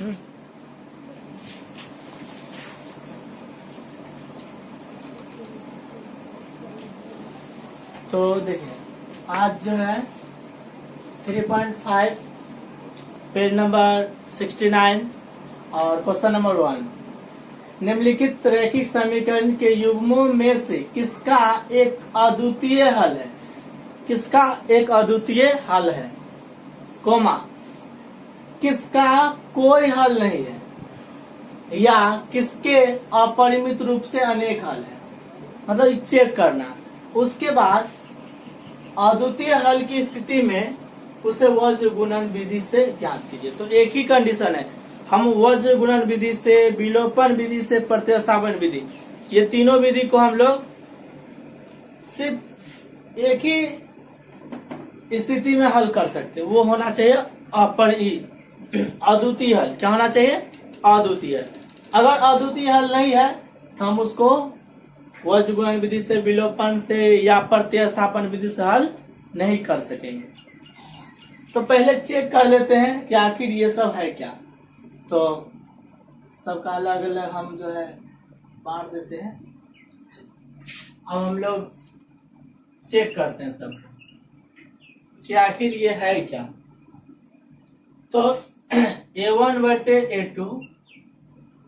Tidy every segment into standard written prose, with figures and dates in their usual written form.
तो देखिए आज जो है 3.5 पेज नंबर 69 और क्वेश्चन नंबर 1, निम्नलिखित रैखिक समीकरण के युग्मों में से किसका एक अद्वितीय हल है, किसका एक अद्वितीय हल है, कोमा किसका कोई हल नहीं है, या किसके अपरिमित रूप से अनेक हल है, मतलब चेक करना। उसके बाद अद्वितीय हल की स्थिति में उसे वज्र गुणन विधि से ज्ञात कीजिए। तो एक ही कंडीशन है, हम वज्र गुणन विधि से, विलोपन विधि से, प्रतिस्थापन विधि, ये तीनों विधि को हम लोग सिर्फ एक ही स्थिति में हल कर सकते। वो होना चाहिए अद्वितीय हल। क्या होना चाहिए? अद्वितीय। अगर अद्वितीय हल नहीं है तो हम उसको वज्र गुणन विधि से, विलोपन से या प्रतिस्थापन विधि से हल नहीं कर सकेंगे। तो पहले चेक कर लेते हैं कि आखिर ये सब है क्या। तो सबका अलग अलग हम जो है बांट देते हैं। अब हम लोग चेक करते हैं सब कि आखिर ये है क्या। तो A1 बटे A2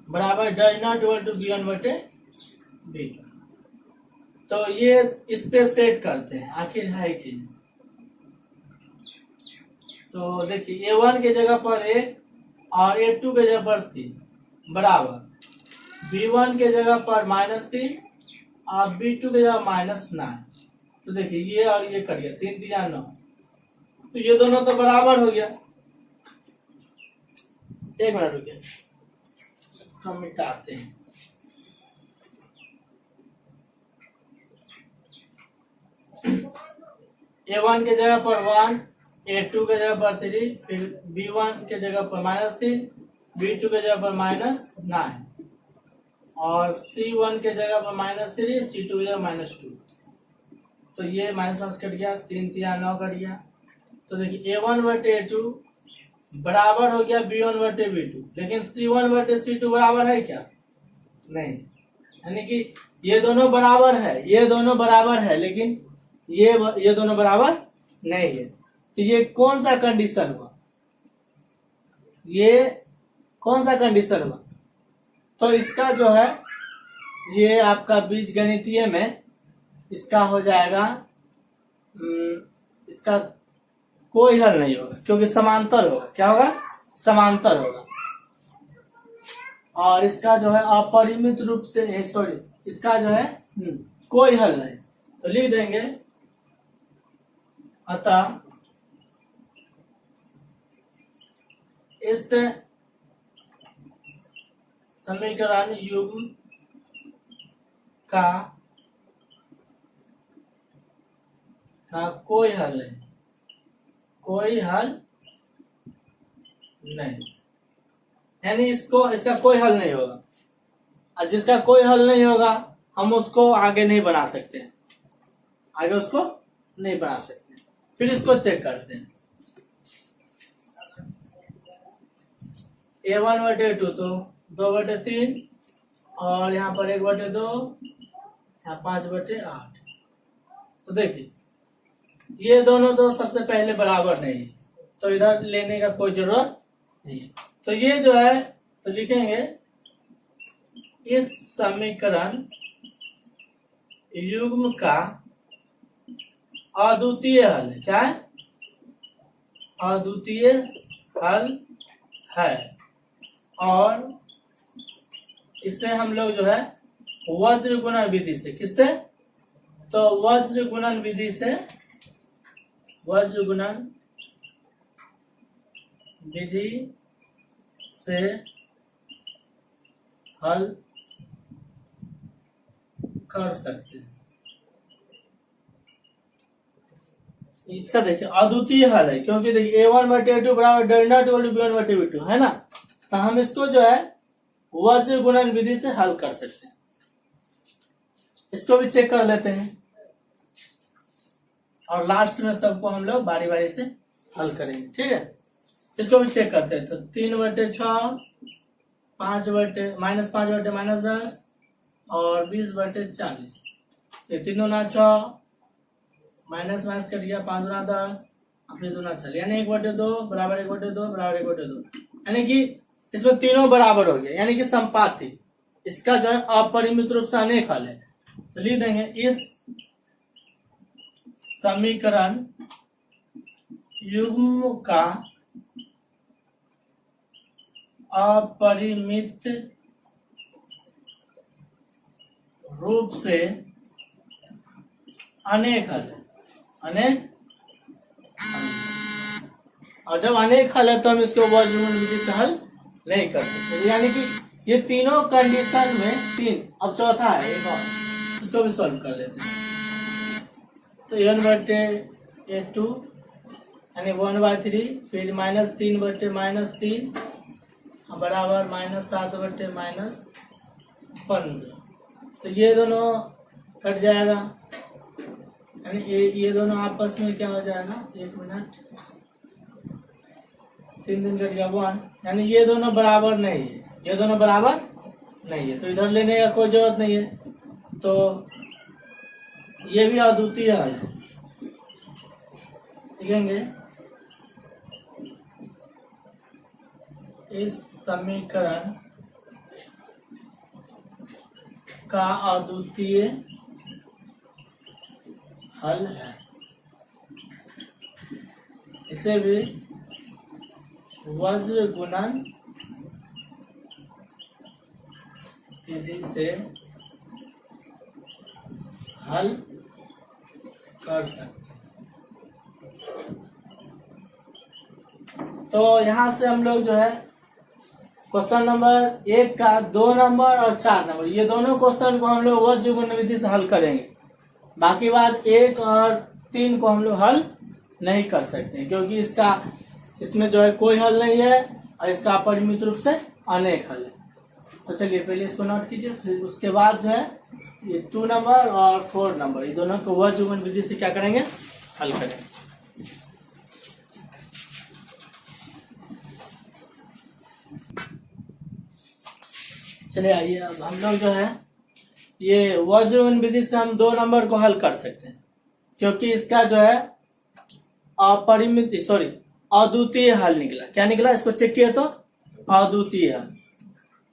बराबर does not equal to B1 बटे B2। तो ये इस पे सेट करते हैं आखिर है कि नहीं। तो देखिए A1 के जगह पर 1 और A2 के जगह पर 3 बराबर B1 के जगह पर -3 और B2 के जगह -9। तो देखिए ये और ये कर गया, 3 3 9, तो ये दोनों तो बराबर हो गया। एक मिनट रुकिए, इसको मिटाते हैं। A1 के जगह पर 1, A2 के जगह पर 3, फिर B1 के जगह पर -3, B2 के जगह पर -9 और C1 के जगह पर -3, C2 के जगह -2। तो ये -1 कट गया, 3 3 9 कट गया। तो देखिए A1 बटे A2 बराबर हो गया B1 बटे B2, लेकिन C1 बटे C2 बराबर है क्या? नहीं। यानी कि ये दोनों बराबर है, ये दोनों बराबर है, लेकिन ये दोनों बराबर नहीं है। तो ये कौन सा कंडीशन हुआ? ये कौन सा कंडीशन हुआ? तो इसका जो है ये आपका बीजगणितीय में इसका हो जाएगा, इसका कोई हल नहीं होगा क्योंकि समांतर होगा। क्या होगा? समांतर होगा। और इसका जो है अपरिमित रूप से, सॉरी, इसका जो है कोई हल नहीं। तो लिख देंगे अतः इस समीकरण युग्म का कोई हल नहीं, कोई हल नहीं, यानी इसका कोई हल नहीं होगा। और जिसका कोई हल नहीं होगा हम उसको आगे नहीं बना सकते, आगे उसको नहीं बना सकते। फिर इसको चेक करते हैं। A1 बटे 2 तो 2 बटे 3 और यहाँ पर 1 बटे 2, यहाँ 5 बटे 8। तो देखिए ये दोनों तो सबसे पहले बराबर नहीं है, तो इधर लेने का कोई जरूरत नहीं है। तो ये जो है तो लिखेंगे इस समीकरण युग्म का अद्वितीय हल है। क्या है? अद्वितीय हल है। और इससे हम लोग जो है वज्र गुणन विधि से, किससे? तो वज्र गुणन विधि से, वज्र गुणन विधि से हल कर सकते हैं। इसका देखिए अद्वितीय हल है क्योंकि देखिए A1 बटे A2 बराबर does not equal to B1 बटे B2 है ना। तो हम इसको जो है वज्र गुणन विधि से हल कर सकते हैं। इसको भी चेक कर लेते हैं और लास्ट में सबको हम लोग बारी बारी से हल करेंगे। ठीक है। इसको भी चेक करते हैं। तो 3/6, 5/-10 और 20/40। ये 3×6 माइनस माइनस कट गया, 5×10 फिर 2×4 यानी 1/2 बराबर 1/2 बराबर 1/2, यानी कि इसमें तीनों बराबर हो गया, यानी कि संपाती। इसका जो है अपरिमित रूप से अनेक हल है। तो लिख देंगे इस समीकरण युग्म का अपरिमित रूप से अनेक हल है। अनेक, और जब अनेक हल है तो हम इसको वर्गमूल विधि से हल नहीं कर सकते। यानी कि ये तीनों कंडीशन में 3, अब चौथा है एक और, इसको भी सॉल्व कर लेते हैं। तो n/(a2) यानी 1/3, फिर -3/-3 बराबर -7/-15। तो ये दोनों कट जाएगा, यानी ये दोनों आपस में क्या हो जाएगा, 1 मिनट, 3 दिन कट गया 1, यानी ये दोनों बराबर नहीं है, ये दोनों बराबर नहीं है, तो इधर लेने का कोई जरूरत नहीं है। तो ये भी अद्वितीय हल है। लिखेंगे इस समीकरण का अद्वितीय हल है। इसे भी वज्र गुणन विधि से हल कर सकते। तो यहां से हम लोग जो है क्वेश्चन नंबर 1 का 2 नंबर और 4 नंबर, ये दोनों क्वेश्चन को हम लोग वज्र गुणन विधि से हल करेंगे। बाकी बात 1 और 3 को हम लोग हल नहीं कर सकते, क्योंकि इसमें जो है कोई हल नहीं है और इसका अपरिमित रूप से अनेक हल है। तो चलिए पहले इसको नोट कीजिए, फिर उसके बाद जो है ये 2 नंबर और 4 नंबर, ये दोनों को वज्र गुणन विधि से क्या करेंगे, हल करेंगे। चलिए आइए, अब हम लोग जो है ये वज्र गुणन विधि से हम 2 नंबर को हल कर सकते हैं, क्योंकि इसका जो है अद्वितीय हल निकला। क्या निकला, इसको चेक किया तो अद्वितीय हल।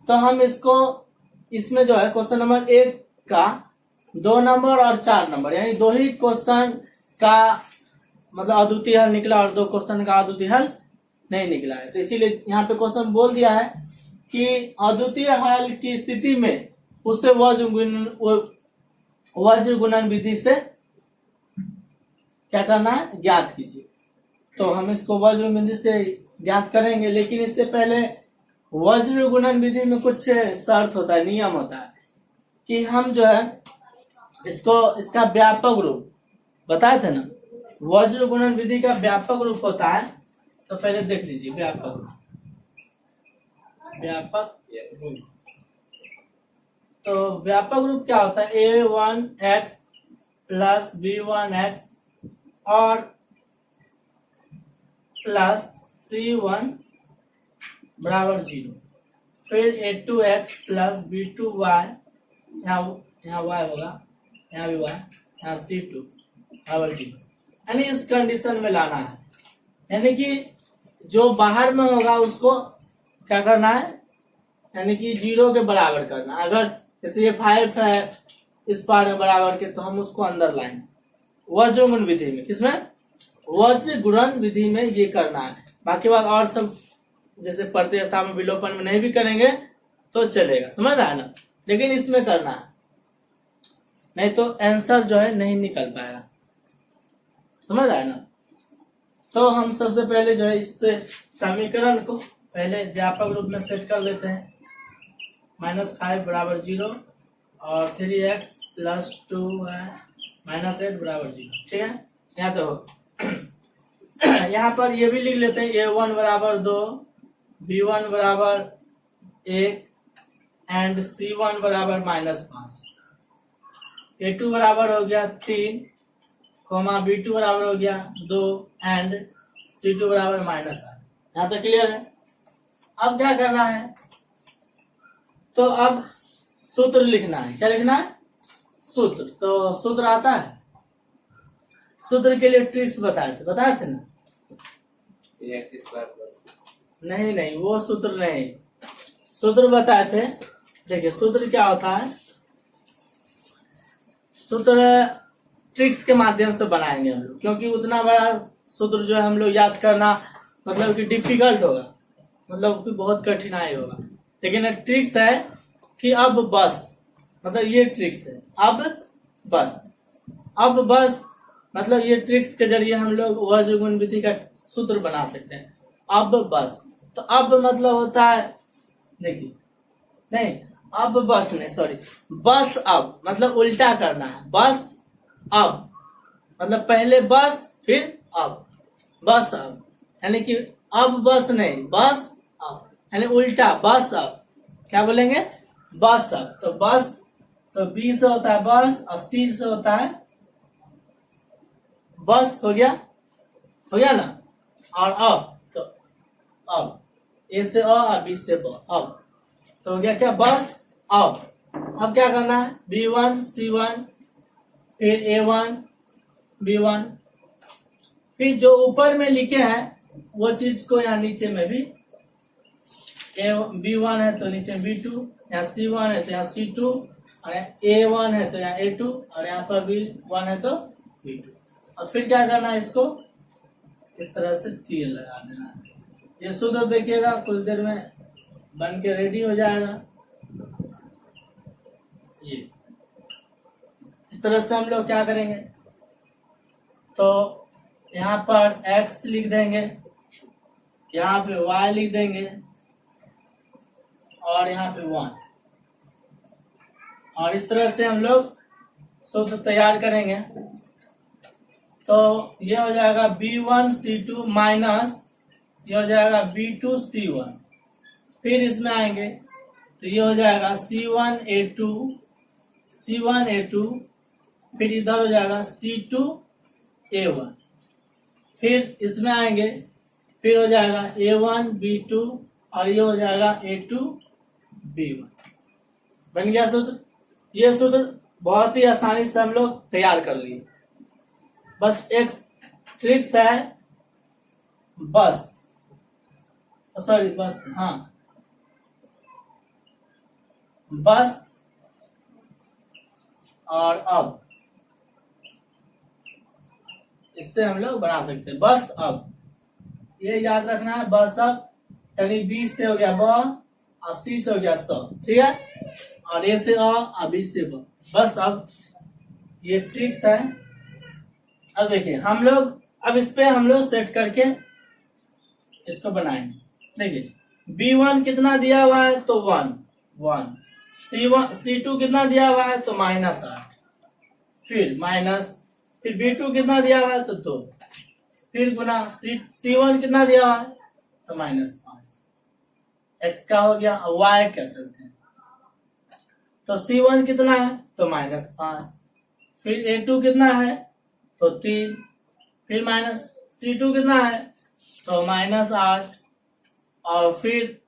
तो हम इसमें जो है क्वेश्चन नंबर 1 का 2 नंबर और 4 नंबर, यानी 2 ही क्वेश्चन का मतलब अद्वितीय हल निकला और 2 क्वेश्चन का अद्वितीय हल नहीं निकला है। तो इसीलिए यहाँ पे क्वेश्चन बोल दिया है कि अद्वितीय हल की स्थिति में उसे वज्र गुणन विधि से क्या करना है, ज्ञात कीजिए। तो हम इसको वज्र विधि से ज्ञात करेंगे, लेकिन इससे पहले वज्र गुणन विधि में कुछ शर्त होता है, नियम होता है कि हम जो है इसका व्यापक रूप बताए थे ना। वज्र गुणन विधि का व्यापक रूप होता है, तो पहले देख लीजिए व्यापक रूप। तो व्यापक रूप क्या होता है, a1x प्लस b1x और प्लस c1 बराबर 0, फिर a2x प्लस b2y, यहाँ y होगा, यहाँ भी y, यहाँ c2 बराबर 0, यानी इस कंडीशन में लाना है। यानी कि जो बाहर में होगा उसको क्या करना है, यानी कि 0 के बराबर करना। अगर जैसे ये 5 है इस पार में बराबर के, तो हम उसको अंदर लाएंगे वज्र गुणन विधि में। किसमें, वज्र गुणन विधि में ये करना है। बाकी बात और सब जैसे प्रतिस्थापन विलोपन में नहीं भी करेंगे तो चलेगा, समझ रहा है ना, लेकिन इसमें करना है, नहीं तो आंसर जो है नहीं निकल पाएगा, समझ रहा है ना। तो हम सबसे पहले जो है इस समीकरण को पहले व्यापक रूप में सेट कर लेते हैं। -5 बराबर 0 और 3x प्लस 2 है -8 बराबर 0, ठीक है। यहाँ तो यहाँ पर ये भी लिख लेते हैं, a1 बराबर 2, b1 बराबर 1 एंड c1 बराबर -5, a2 बराबर हो गया 3, b2 बराबर हो गया 2 एंड c2 बराबर -8। यहाँ तक क्लियर है। अब क्या करना है, तो अब सूत्र लिखना है। क्या लिखना है? सूत्र। तो सूत्र आता है, सूत्र के लिए ट्रिक्स बताए थे ना? नहीं, वो सूत्र नहीं, सूत्र बताए थे। देखिए सूत्र क्या होता है, सूत्र ट्रिक्स के माध्यम से बनाएंगे हम लोग, क्योंकि उतना बड़ा सूत्र जो है हम लोग याद करना मतलब कि डिफिकल्ट होगा, मतलब कि बहुत कठिनाई होगा। लेकिन ट्रिक्स है कि अब बस, मतलब ये ट्रिक्स है, अब बस मतलब ये ट्रिक्स के जरिए हम लोग वज्र गुण विधि का सूत्र बना सकते हैं। अब बस, तो अब मतलब होता है, देखिए नहीं, अब बस नहीं, सॉरी, बस अब मतलब उल्टा करना है। बस अब मतलब पहले बस फिर अब, बस अब, यानी कि अब बस नहीं, बस अब, यानी उल्टा, बस अब। क्या बोलेंगे? बस अब। तो बस, तो बी से होता है बस और सी से होता है बस। हो गया ना। और अब, तो अब ए से अ और बी से ब, अब तो हो गया क्या? बस अब। अब क्या करना है? B1 C1 फिर A1 B1, फिर जो ऊपर में लिखे हैं वो चीज को यहाँ नीचे में भी, B1 है तो नीचे B2, यहाँ C1 है तो यहाँ C2, और A1 है तो यहाँ A2, और यहाँ पर B1 है तो B2। और फिर क्या करना है? इसको इस तरह से तीर लगा देना है। ये सूत्र देखिएगा कुछ देर में बन के रेडी हो जाएगा। ये इस तरह से हम लोग क्या करेंगे, तो यहाँ पर x लिख देंगे, यहाँ पे y लिख देंगे, और यहाँ पे 1, और इस तरह से हम लोग सूत्र तैयार करेंगे। तो ये हो जाएगा B1 C2 माइनस ये हो जाएगा B2 C1, फिर इसमें आएंगे तो ये हो जाएगा C1 A2, फिर इधर हो जाएगा C2 A1, फिर इसमें आएंगे फिर हो जाएगा A1 B2, और ये हो जाएगा A2 B1। बन गया सूत्र। ये सूत्र बहुत ही आसानी से हम लोग तैयार कर लिए। बस एक ट्रिक्स है, बस सॉरी बस, हाँ बस और अब, इससे हम लोग बना सकते हैं। बस अब, ये याद रखना है। बस अब यानी बी से हो गया ब और सी से हो गया स, ठीक है, और ए से अ और बी से ब। बस अब ये ट्रिक्स है। अब देखिए हम लोग, अब इस पे हम लोग सेट करके इसको बनाएंगे। देखिए B1 कितना दिया हुआ है? तो 1, C2 कितना दिया हुआ है? तो -8, फिर माइनस, फिर B2 कितना दिया हुआ है? तो 2, फिर गुना C1 कितना दिया हुआ है? तो -5। x का हो गया। और y क्या चलते हैं, तो C1 कितना है? तो -5, फिर A2 कितना है? तो 3, फिर माइनस C2 कितना है? तो -8, और फिर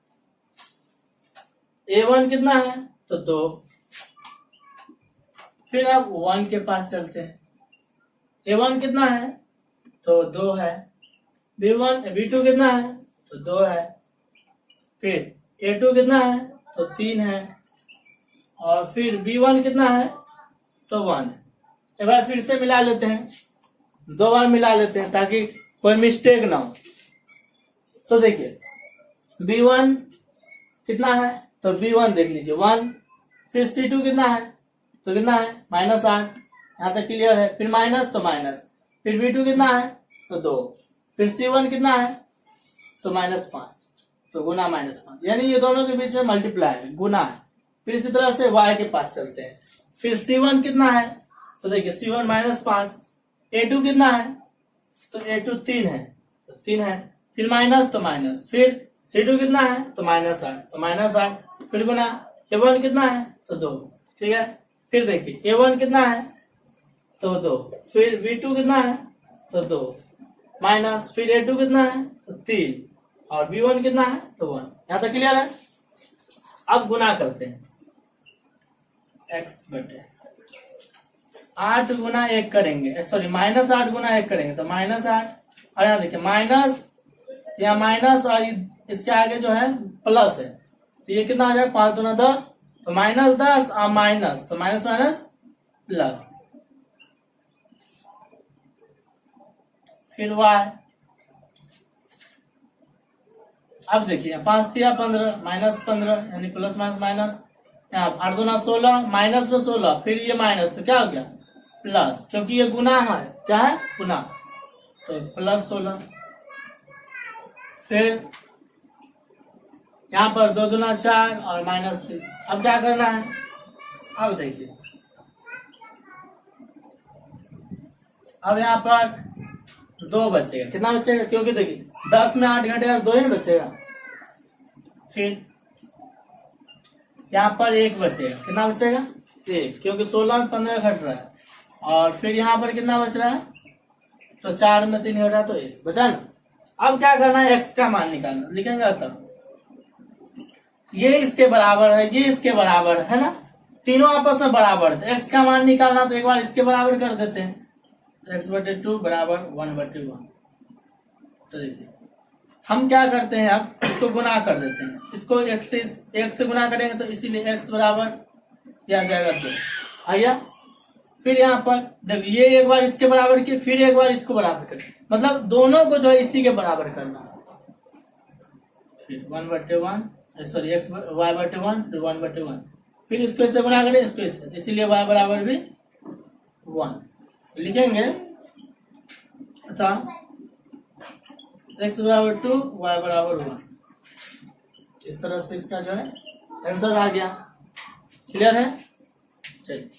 A1 कितना है? तो 2, फिर अब 1 के पास चलते हैं। A1 कितना है? तो 2 है। B2 कितना है? तो 2 है। फिर A2 कितना है? तो 3 है, और फिर B1 कितना है? तो 1 है। एक बार फिर से मिला लेते हैं, 2 बार मिला लेते हैं ताकि कोई मिस्टेक ना हो। तो देखिए B1 कितना है? तो B1 देख लीजिए 1, फिर C2 कितना है? तो कितना है? -8, यहाँ तक क्लियर है। फिर माइनस, तो माइनस, फिर B2 कितना है? तो 2, फिर C1 कितना है? तो -5, तो गुना -5, यानी ये दोनों के बीच में मल्टीप्लाई है, गुना है। फिर इसी तरह से y के पास चलते हैं। फिर C1 कितना है? तो देखिए C1 -5, A2 कितना है? तो A2 3 है, तो 3 है, फिर माइनस, तो माइनस, फिर C2 कितना है? तो -8, तो -8, फिर गुना A1 कितना है? तो 2, ठीक है। फिर देखिए A1 कितना है? तो 2, फिर B2 कितना है? तो 2, माइनस, फिर A2 कितना है? तो 3, और b1 कितना है तो 1। यहां तक क्लियर है। अब गुना करते हैं x बटे 8 गुना 1 करेंगे, सॉरी -8 गुना 1 करेंगे तो -8, और यहाँ देखिए माइनस, यहाँ माइनस और इसके आगे जो है प्लस है, तो ये कितना हो जाएगा 5 दूना 10, तो -10 और माइनस, तो माइनस माइनस प्लस, फिर y। अब देखिए 5 तिया 15 -15 यानी प्लस माइनस माइनस, यहाँ 8 दूना 16 माइनस में 16, फिर ये माइनस, तो क्या हो गया प्लस, क्योंकि ये गुना है, क्या है गुना, तो प्लस 16। फिर यहाँ पर 2 दूना 4 और -3। अब क्या करना है, अब देखिए अब यहाँ पर 2 बचेगा, कितना बचेगा, क्योंकि देखिए 10 में 8 घटेगा 2 ही बचेगा। फिर यहाँ पर 1 बचेगा, कितना बचेगा 1, क्योंकि 16 में 15 घट रहा है, और फिर यहाँ पर कितना बच रहा है, तो 4 में 3 घटा तो 1 बचा ना। अब क्या करना है, x का मान निकालना, लिखेंगे तब ये इसके बराबर है, ये इसके बराबर है ना, तीनों आपस में बराबर है, x का मान निकालना तो एक बार इसके बराबर कर देते हैं, तो x बटे 2 बराबर 1/1। तो देखिए हम क्या करते हैं, अब इसको गुना कर देते हैं, इसको एक से गुना करेंगे तो इसीलिए x बराबर यह जाएगा 2 आया। फिर यहाँ पर देखिए ये एक बार इसके बराबर किए, फिर एक बार इसको बराबर करें, मतलब दोनों को जो है इसी के बराबर करना। फिर 1/1, सॉरी y/1, फिर 1/1, फिर इसको इससे गुना करें, इसको इससे, इसीलिए y बराबर भी 1 लिखेंगे, अतः x बराबर 2, y बराबर 1। इस तरह से इसका जो है आंसर आ गया। क्लियर है, चलिए।